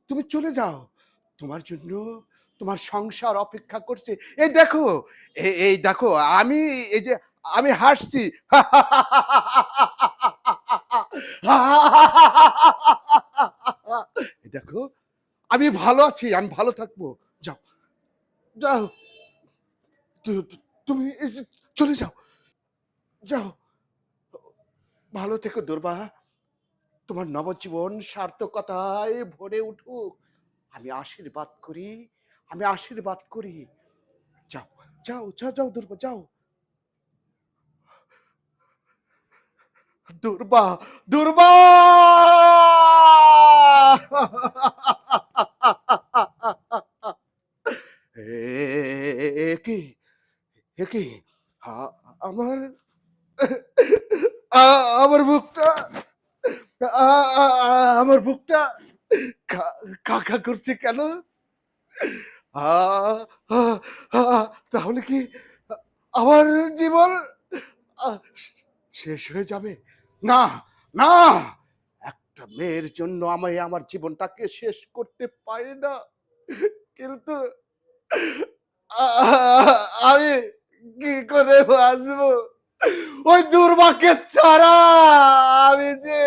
তুমি চলে যাও। তোমার জন্য তোমার সংসার অপেক্ষা করছে। এই দেখো, এই দেখো, আমি এই যে আমি হাসছি। এই দেখো, আমি ভালো আছি, আমি ভালো থাকবো। যাও, যাও। তুমি চলে যাও, যাও। ভালো থেকো দুর্বা। তোমার নবজীবন সার্থকতায় ভরে উঠুক। আমি আশীর্বাদ করি, আমি আশীর্বাদ করি। যাও, যাও, যাও, যাও দুর্বা, যাও। দুর্বা, দুর্বা! কি, কি? আমার আমার বুকটা, আমার বুকটা কাকা করছে কেন? আ আ আ তাহলে কি আমার জীবন আ শেষ হয়ে যাবে? না, না! একটা মেয়ের জন্য আমি আমার জীবনটাকে শেষ করতে পারি না। কিন্তু আ আমি কি করে বাঁচবো? ওই দুর্ভাগ্যের ছাড়া আমি যে